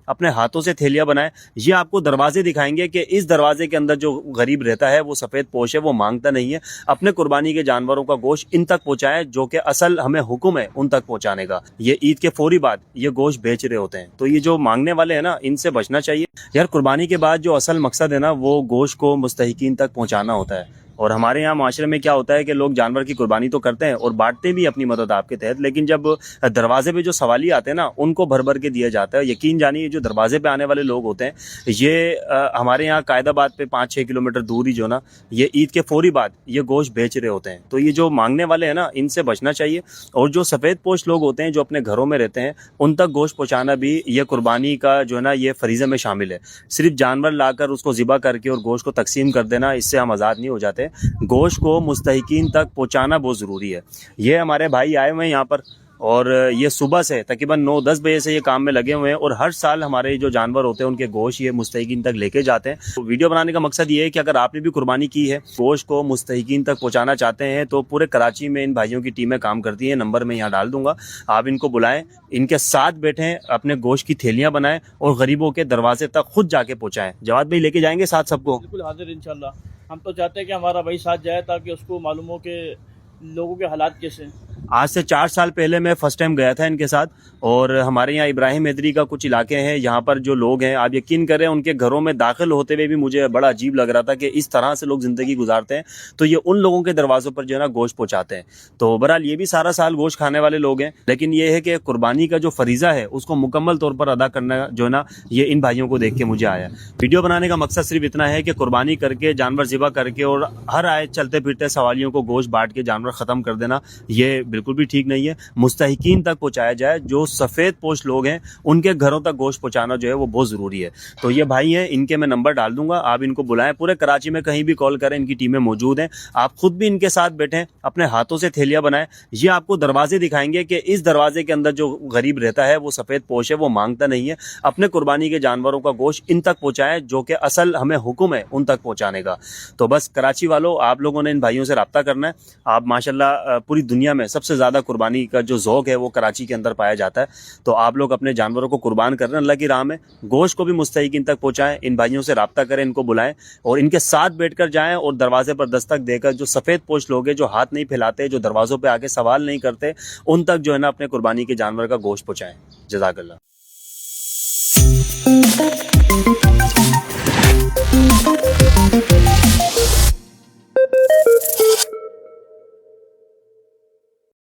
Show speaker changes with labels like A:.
A: अपने हाथों से थैलियां बनाएं। ये आपको दरवाजे दिखाएंगे कि इस दरवाजे के अंदर जो गरीब रहता है, वो सफ़ेद पोश है, वो मांगता नहीं है। अपने कुर्बानी के जानवरों का गोश्त इन तक पहुंचाएं जो कि असल हमें हुक्म है उन तक पहुंचाने का। ये ईद के फौरी बाद ये गोश्त बेच रहे होते हैं, तो ये जो मांगने वाले हैं ना, इनसे बचना चाहिए यार। कुर्बानी के बाद जो असल मकसद है ना, वो गोश्त को मुस्तहिकीन तक पहुंचाना होता है। और हमारे यहाँ माशरे में क्या होता है कि लोग जानवर की कुर्बानी तो करते हैं और बांटते भी अपनी मदद आपके तहत, लेकिन जब दरवाजे पे जो सवाली आते हैं ना, उनको भर भर के दिया जाता है। यकीन जानिए, जो दरवाजे पे आने वाले लोग होते हैं, ये हमारे यहाँ कायदाबाद पे 5-6 किलोमीटर दूर ही जो ना, ये ईद के फौरी बाद ये गोश्त बेच रहे होते हैं। तो ये जो मांगने वाले हैं ना, इनसे बचना चाहिए। और जो सफ़ेद पोश लोग होते हैं, जो अपने घरों में रहते हैं, उन तक गोश्त पहुँचाना भी ये कुर्बानी का जो है ना, ये फरीज़े में शामिल है। सिर्फ जानवर लाकर उसको ज़िबा करके और गोश्त को तकसीम कर देना, इससे हम आज़ाद नहीं हो जाते। गोश्त को मुस्तहिकीन तक पहुंचाना बहुत ज़रूरी है। ये हमारे भाई आए हुए हैं यहाँ पर, और ये सुबह से तकरीबन 9-10 बजे से ये काम में लगे हुए हैं, और हर साल हमारे जो जानवर होते हैं उनके गोश्त ये मुस्तहिकीन तक लेके जाते हैं। तो वीडियो बनाने का मकसद ये है कि अगर आपने भी कुर्बानी की है, गोश्त को मुस्तहिकीन तक पहुंचाना चाहते हैं, तो पूरे कराची में इन भाइयों की टीमें काम करती हैं। नंबर मैं यहाँ डाल दूंगा, आप इनको बुलाएं, इनके साथ बैठें, अपने गोश्त की थैलियाँ बनाएं और गरीबों के दरवाजे तक खुद जाके पहुँचाएं। जवाद भाई लेके जाएंगे साथ सबको?
B: बिल्कुल हाजिर इंशाल्लाह। हम तो चाहते हैं कि हमारा भाई साथ जाए ताकि उसको मालूम हो कि लोगों के हालात कैसे हैं।
A: आज से 4 साल पहले मैं फर्स्ट टाइम गया था इनके साथ, और हमारे यहाँ इब्राहिम हैदरी का कुछ इलाके हैं, यहाँ पर जो लोग हैं, आप यकीन करें, उनके घरों में दाखिल होते हुए भी मुझे बड़ा अजीब लग रहा था कि इस तरह से लोग ज़िंदगी गुजारते हैं। तो ये उन लोगों के दरवाज़ों पर जो है ना गोश्त पहुँचाते हैं। तो बहरहाल ये भी सारा साल गोश्त खाने वाले लोग हैं, लेकिन ये है कि कुर्बानी का जो फरीज़ा है उसको मुकम्मल तौर पर अदा करना जो है ना, ये इन भाइयों को देख के मुझे आया। वीडियो बनाने का मकसद सिर्फ इतना है कि कुर्बानी करके, जानवर ज़िबा करके और हर आए चलते फिरते सवालियों को गोश्त बांट के जानवर ख़त्म कर देना, ये बिल्कुल भी ठीक नहीं है। मुस्तहिकीन तक पहुंचाया जाए। जो सफ़ेद पोश लोग हैं, उनके घरों तक गोश्त पहुंचाना जो है वो बहुत ज़रूरी है। तो ये भाई हैं, इनके मैं नंबर डाल दूंगा, आप इनको बुलाएं। पूरे कराची में कहीं भी कॉल करें, इनकी टीमें मौजूद हैं। आप खुद भी इनके साथ बैठें, अपने हाथों से थैलियाँ बनाएं। ये आपको दरवाजे दिखाएंगे कि इस दरवाजे के अंदर जो गरीब रहता है, वो सफ़ेद पोश है, वो मांगता नहीं है। अपने कुर्बानी के जानवरों का गोश्त इन तक पहुँचाएं जो कि असल हमें हुक्म है उन तक पहुँचाने का। तो बस कराची वालों, आप लोगों ने इन भाइयों से रब्ता करना है। आप माशाल्लाह पूरी दुनिया में सबसे ज़्यादा कुर्बानी का जो ज़ौक़ है वो कराची के अंदर पाया जाता है। तो आप लोग अपने जानवरों को कुर्बान कर रहे हैं अल्लाह की राह में, गोश्त को भी मुस्तहिकीन तक पहुँचाएं। इन भाइयों से रब्ता करें, इनको बुलाएं और इनके साथ बैठकर जाएं, और दरवाजे पर दस्तक देकर जो सफ़ेद पोश लोग हैं, जो हाथ नहीं फैलाते, जो दरवाज़ों पर आके सवाल नहीं करते, उन तक जो है ना अपने कुर्बानी के जानवर का गोश्त पहुँचाएं। जज़ाकल्लाह।